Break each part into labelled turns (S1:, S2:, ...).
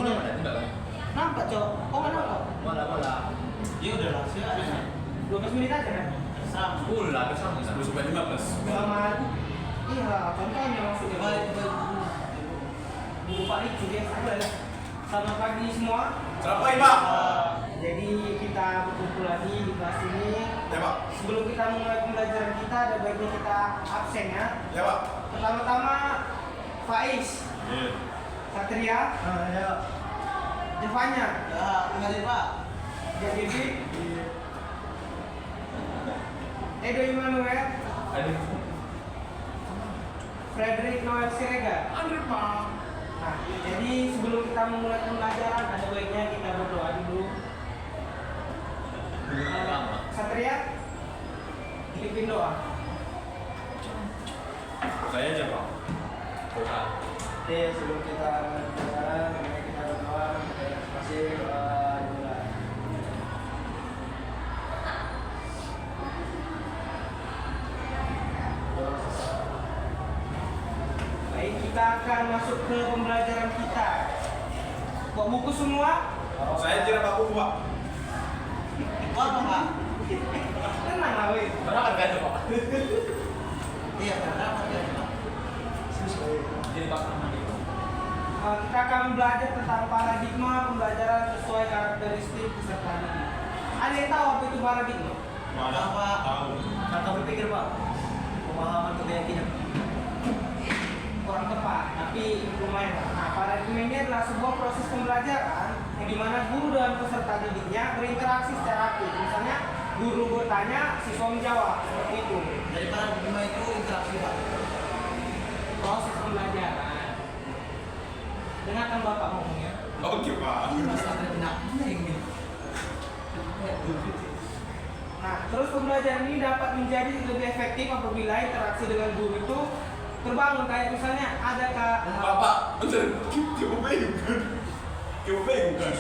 S1: Ini mana? Tidak kan?
S2: Nampak cok, kok nggak nampak?
S1: Bola.
S3: Ya udah lah, silakan.
S2: 12 menit aja kan?
S3: Sama.
S1: 10 lah, kesana.
S4: 10 sampai 15.
S2: Selamat. Iya, contohnya maksudnya.
S3: Coba.
S2: Buku Pak Ricu ya, boleh lah. Selamat pagi semua.
S4: Selamat pagi, Pak.
S2: Jadi kita berkumpul lagi di kelas ini.
S4: Ya, Pak.
S2: Sebelum kita memulai pembelajaran kita, ada baiknya kita absen ya.
S4: Ya, Pak.
S2: Pertama-tama Faiz,
S4: Iya.
S2: Satria,
S3: Ya.
S2: Devanya,
S3: Ya, kembali Pak.
S2: JDB, Edo Immanuel, Frederick Noel Siregar.
S4: Andre, Pak.
S2: Nah, jadi sebelum kita memulai pembelajaran, ada baiknya kita berdoa dulu. Satria, pimpin doa.
S4: Saya aja, Pak.
S2: Oke, sebelum kita berbicara, mari kita berdoa. Terima kasih. Dimulai. Baik, kita akan masuk ke pembelajaran kita. Bawa buku semua?
S4: Saya tidak Pak buku, Pak.
S3: Pak, Pak.
S2: Tenang lah, weh.
S1: Berapa kan itu, Pak?
S3: Iya, berapa ya, Pak?
S1: Jadi Pak nama itu.
S2: Kita akan belajar tentang paradigma pembelajaran sesuai karakteristik peserta didik. Ada yang tahu apa itu paradigma?
S4: Mana?
S3: Pak.
S4: Tahu.
S3: Kata berpikir, Pak. Pemahaman keyakinan.
S2: Kurang tepat, tapi lumayan lah. Nah, paradigma ini adalah sebuah proses pembelajaran yang dimana guru dan peserta didiknya berinteraksi secara aktif. Misalnya, guru bertanya, siswa menjawab, seperti itu.
S3: Dari paradigma itu interaksi, Pak.
S2: Proses pembelajaran. Dengarkan Bapak ngomongnya.
S4: Oke, Pak.
S3: Mas ada benak ini.
S2: Nah, terus pembelajaran ini dapat menjadi lebih efektif apabila interaksi dengan guru itu terbangun. Kayak misalnya, ada
S4: Bapak, bentar. Coba bingung kan? Coba bingung kan?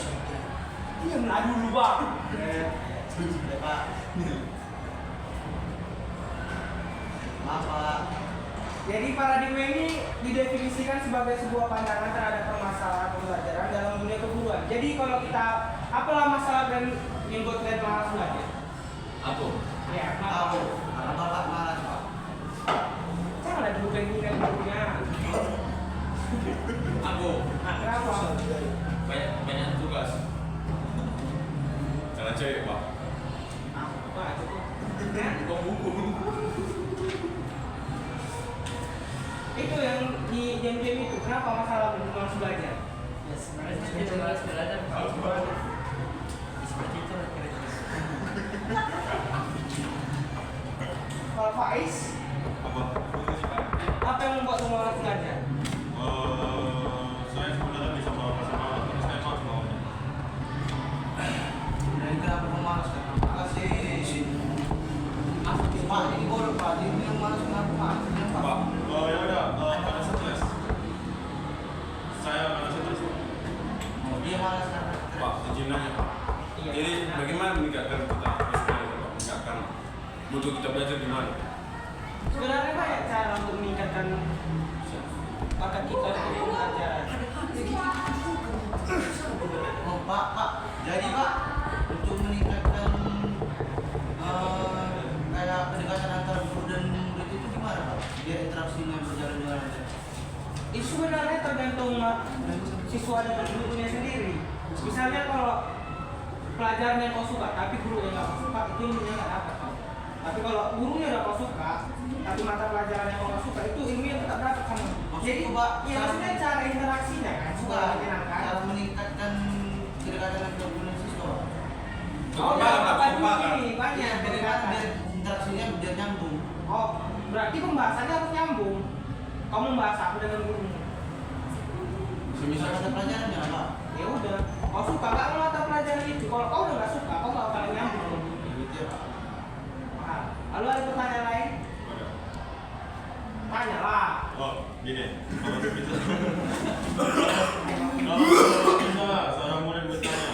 S2: diam lah dulu Bang.
S3: Ya, Pak. Maaf, Pak.
S2: Jadi paradigma ini didefinisikan sebagai sebuah pandangan terhadap permasalahan pembelajaran dalam dunia keguruan. Jadi kalau kita, apalah masalah dan yang buat kalian malas belajar?
S1: Apa?
S2: Ya,
S3: Aku.
S2: apa?
S3: Bapak malas, Pak.
S2: Janganlah dibukain gurunya.
S1: Aku.
S2: Nah, kenapa?
S1: Banyak tugas.
S4: Jangan cewek, Pak.
S2: Apa cukup? Ya,
S1: Buka buku.
S2: itu yang di game-game itu. Kenapa masalah malas belajar?
S3: Ya, sebenarnya itu malas belajar. Seperti itu lah kira-kira.
S2: Kalau Faiz,
S4: Apa?
S2: apa yang membuat kamu malas belajar?
S4: Saya sebenarnya bisa sama-sama terus saya mau maunya.
S3: Dari kenapa pemalas kan? Makasih. Pak, ini boleh Pak. Ini yang malas kenapa Pak?
S4: Pak, ya udah, pada stres. Saya pada stres, Pak.
S3: Oh, dia malas kan?
S4: Pak, izin aja, Pak.
S2: Iya.
S4: Jadi bagaimana meningkatkan kita sebenarnya, Pak? Meningkatkan mutu kita belajar di mana?
S2: Sebenarnya banyak cara untuk meningkatkan bakat kita dalam belajar.
S3: Oh, Pak. Jadi Pak, untuk meningkatkan kayak kedekatan antara guru dan murid itu gimana Pak? Biar interaksinya berjalan dengan lancar.
S2: Itu sebenarnya tergantung siswa dan gurunya sendiri. Misalnya kalau pelajaran yang kau suka tapi gurunya nggak kau suka, itu ilmunya nggak dapat. Tapi kalau gurunya udah kau suka, tapi mata pelajaran yang kau nggak suka, itu ilmunya tetap dapat sama. Jadi
S3: Pak,
S2: ya maksudnya cara interaksinya kan
S3: Juga
S2: supaya menyenangkan.
S3: cara meningkatkan kedekatan antara guru dan siswa.
S2: Oh,
S4: Kepala,
S2: ya,
S4: Pak,
S2: apa
S4: kepala.
S2: ini banyak
S3: Biar
S2: pendekatan.
S3: interaksinya biar nyambung.
S2: Oh, berarti pembahasannya harus nyambung. Kamu membahas apa dengan gurumu?
S3: Semisal ada pelajarannya apa?
S2: Ya udah, kau suka nggak sama mata pelajaran itu? Kalau kau udah nggak suka, kau nggak akan nyambung.
S3: Gitu ya Pak.
S2: Nah, lalu ada pertanyaan lain? Tanya lah.
S4: Oh, gini. Kalau bisa. Kalau bisa, seorang murid bertanya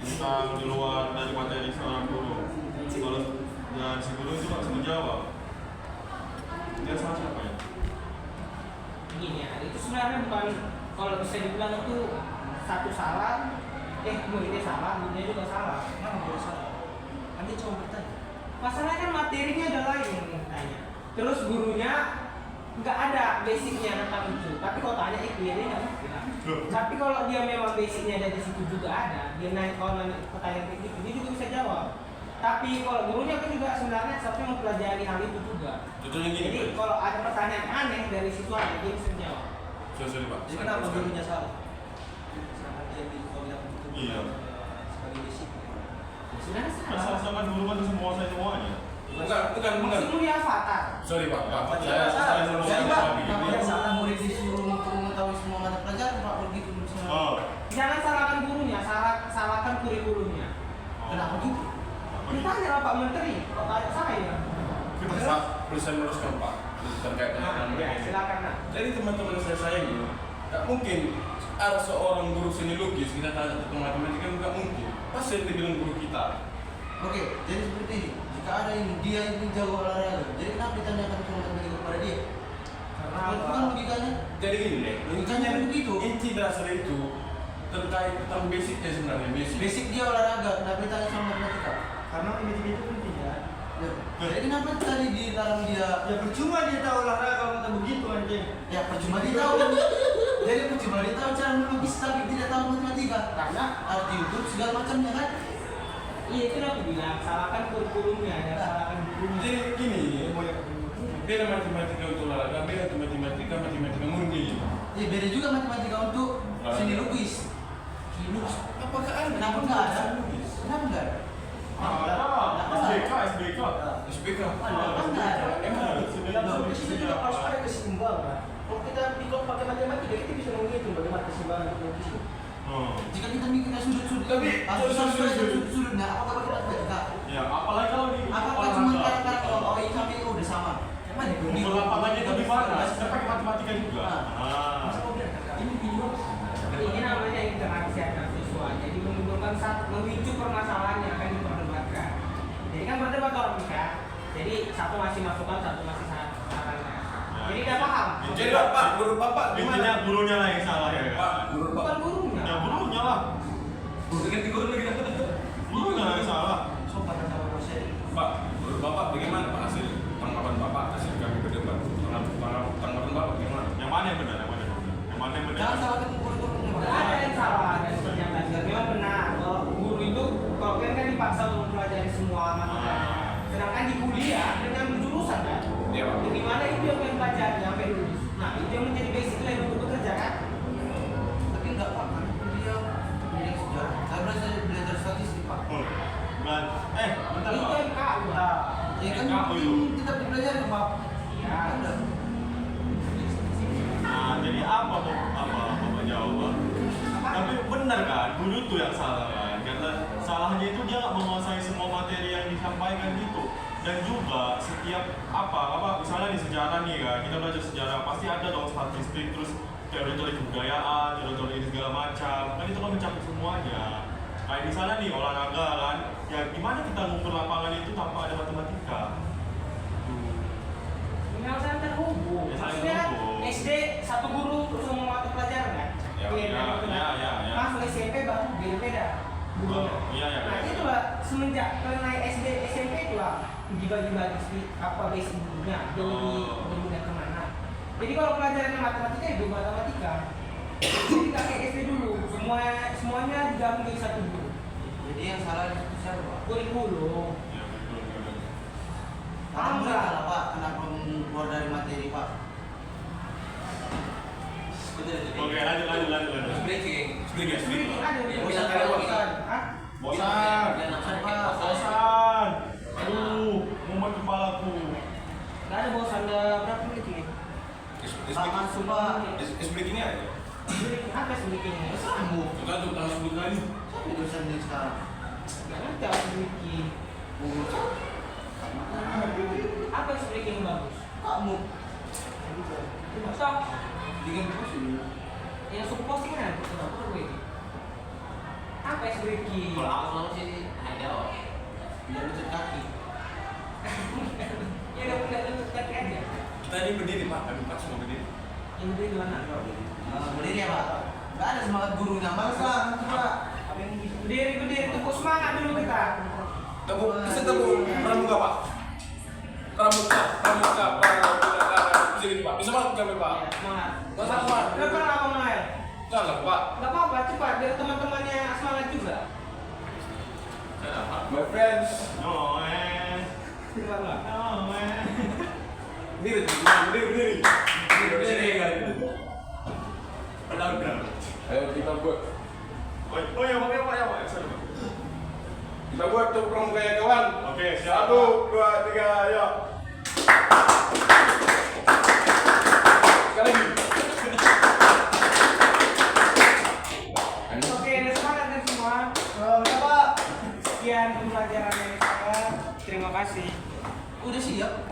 S4: tentang di luar dari materi seorang guru. Kalau dan si guru itu langsung menjawab. Dia salah siapa ya?
S2: Begini ya, itu sebenarnya bukan, kalau bisa dibilang itu satu salah, muridnya salah, gurunya juga salah.
S3: Kenapa boleh salah? Kan dia cuma bertanya.
S2: Masalahnya kan materinya ada lain yang tanya. Terus gurunya nggak ada basicnya tentang itu. Tapi kalau tanya itu dia nggak ngerti lah. Tapi kalau dia memang basicnya dari situ juga ada, dia naik kalau nanya pertanyaan kayak gitu, dia juga bisa jawab. Tapi kalau gurunya kan juga sebenarnya seharusnya mempelajari hal itu juga.
S1: Contohnya gini,
S2: Jadi
S1: Pak.
S2: kalau ada pertanyaan aneh dari siswanya dia bisa jawab.
S1: Sorry, Pak.
S3: Jadi kenapa gurunya salah? Sama dia di kalau yang itu
S4: Iya.
S3: sebagai basic.
S2: Sebenarnya salah.
S4: Asal-asalkan guru kan bisa menguasai semuanya.
S1: Bukan.
S2: Maksud lu ya avatar.
S1: Sorry, Pak.
S4: Saya selalu
S3: Jadi
S4: bilang
S3: Pak,
S4: begini.
S3: kenapa yang salah murid disuruh untuk mengetahui semua mata pelajaran Pak begitu misalnya?
S4: Oh,
S2: Jangan salahkan gurunya, salahkan kurikulumnya.
S3: Kenapa gitu?
S2: Ditanya lah Pak Menteri, kalau tanya saya.
S1: Bisa saya meluruskan, Pak, terkait dengan
S2: Ya, silakan nak.
S1: Jadi teman-teman saya ini nggak mungkin ada seorang guru seni lukis kita tanya tentang matematika, nggak mungkin. Pasti yang dibilang guru kita.
S3: Oke, jadi seperti ini. Jika ada yang dia ini jago olahraga, jadi kenapa ditanyakan semua matematika kepada dia?
S2: Karena
S3: Itu
S2: apa?
S3: kan logikanya.
S1: Jadi gini deh,
S3: Logikanya begitu.
S1: inti dasar itu terkait tentang basicnya sebenarnya basic.
S3: Basic dia olahraga, kenapa ditanya sama matematika?
S2: Karena matematika itu penting ya.
S3: Ya. Jadi kenapa tadi dilarang dia?
S2: Ya percuma dia tahu olahraga kalau nggak begitu anjing.
S3: Ya percuma dia tahu. Jadi percuma dia tahu cara melukis tapi tidak tahu matematika.
S2: Karena
S3: Arti YouTube segala macamnya kan?
S2: iya itu udah aku bilang, salahkan kurikulumnya ya, salahkan gurunya.
S1: Jadi gini, beda matematika untuk olahraga, beda matematika murni.
S3: Ya beda juga matematika untuk seni lukis.
S1: Seni lukis, apakah ada?
S3: Kenapa nggak ada?
S1: Seni lukis?
S3: Kenapa nggak ada?
S4: SBK.
S1: SPK.
S3: Kenapa nggak ada?
S1: Emang ada?
S2: Dalam lukis itu juga harus ada keseimbangan. Kalau kita di kelompok pakai matematika, kita bisa menghitung bagaimana keseimbangan untuk lukis itu.
S3: Jika kita mikirnya sudut-sudut,
S1: Tapi,
S3: sudut-sudutnya, apakah pakai matematika?
S4: Ya, apalagi kalau di
S3: Apakah cuma kadang-kadang oh ini kami udah sama? Mana di
S4: lapangannya itu di mana? Kita pakai matematika juga.
S3: Masa kau bilang ini bingung?
S2: Ini namanya interaksi antar siswa. Jadi menimbulkan memicu permasalahan yang akan diperdebatkan. Jadi kan berdebat orang kita. Jadi satu masih masukan, satu masih sarannya. Jadi tidak paham.
S1: Jadi Pak, guru Bapak
S4: Intinya
S1: gimana?
S4: gurunya lah yang salah ya.
S1: Pak, guru
S2: Bukan
S1: Bapak.
S2: gurunya.
S4: Ya gurunya lah.
S1: Ganti guru lagi.
S4: Gurunya lah yang salah.
S3: Sopan sama dosen.
S1: Pak, menurut Bapak bagaimana Pak hasil tanggapan Bapak hasil kami berdebat? Tanggapan Bapak bagaimana?
S4: Yang mana yang benar? Yang mana yang benar? Yang mana yang benar?
S3: Jangan salahkan kurikulumnya.
S2: Tidak ada yang salah dan seperti yang tadi. Memang benar. Kalau guru itu, kalau kan dipaksa untuk mempelajari semua matematika. Sedangkan di kuliah dengan jurusan kan.
S1: Iya Pak.
S2: Di mana itu yang kalian pelajari sampai lulus. Nah itu yang menjadi basic lain untuk bekerja kan.
S3: Tapi enggak Pak, kan dia belajar sejarah. Saya belajar statistik Pak.
S4: Oh, bukan. Bentar
S2: Itu
S4: Pak.
S2: MK udah.
S3: Ya kan
S4: Kamu itu.
S3: tetap dipelajari Pak.
S2: Ya.
S3: Ada.
S4: Nah, jadi apa Bapak jawab? Tapi benar kan, guru itu yang salah kan? Karena salahnya itu dia nggak menguasai semua materi yang disampaikan gitu. Dan juga setiap misalnya di sejarah nih kan, kita belajar sejarah pasti ada dong statistik, terus teori-teori kebudayaan, teori-teori ini segala macam. Kan itu kan mencakup semuanya. Kayak misalnya nih olahraga kan, ya gimana kita ngukur lapangan itu tanpa ada matematika?
S2: Yang saya terhubung.
S4: Ya, saling
S2: Maksudnya
S4: terhubung.
S2: SD satu guru terus semua mata pelajaran kan?
S1: Ya,
S4: ya.
S2: Masuk SMP baru beda-beda.
S4: Oh, iya.
S2: Nah itu lah semenjak naik SD SMP itu lah dibagi-bagi apa basic gurunya, dia lebih mudah kemana. Jadi kalau pelajarannya matematika itu matematika. Jadi nggak kayak SD dulu, semuanya digabung jadi satu guru.
S3: Jadi yang salah di situ siapa Pak?
S2: Kurikulum.
S4: Ya, betul.
S3: Karena mereka lah Pak, kenapa keluar dari materi Pak?
S4: Oke, lanjut.
S1: Breaking.
S2: Ada di
S3: Bosan
S2: bosan.
S3: bosan.
S2: Hah?
S4: Bosan. Aduh, mumet kepalaku.
S2: Nggak ada bosan, ada berapa menit ini?
S3: Taman Sumba.
S1: Breaking aja.
S2: Apa speaking?
S3: Kamu.
S1: Kita untuk tanggal 10 kali.
S3: Siapa dosen ini sekarang?
S2: Nggak ngerti apa speaking. Apa speaking bagus?
S3: Kamu.
S2: Stop.
S3: Dengan posisi.
S2: Yang suka postingan apa gue? Apa speaking?
S3: Kalau aku selalu sih ada. Biar lutut kaki.
S2: Ya udah punya lutut kaki aja.
S1: Kita ini berdiri Pak, kami pas mau berdiri.
S2: Yang berdiri di mana?
S3: Berdiri ya Pak? Nggak ada semangat gurunya, malas lah nanti Pak.
S2: Berdiri, tepuk semangat dulu kita.
S1: Tepuk, bisa tepuk pramuka Pak. Pramuka. Bisa gitu Pak. Bisa banget kami Pak.
S2: Ya, semangat.
S1: Masa Pak?
S2: Kenapa Abang Noel?
S1: Salah Pak.
S2: Gak apa-apa, cepat biar teman-temannya semangat juga.
S1: My friends.
S4: No, man.
S2: Terima kasih.
S4: No, man.
S1: Berdiri.
S4: Udah.
S1: Ayo kita buat.
S4: Oh ya, Pak. Sorry, Pak.
S1: Kita buat tuh pramuka ya kawan.
S4: Oke, siap.
S1: 1, 2, 3, ayo.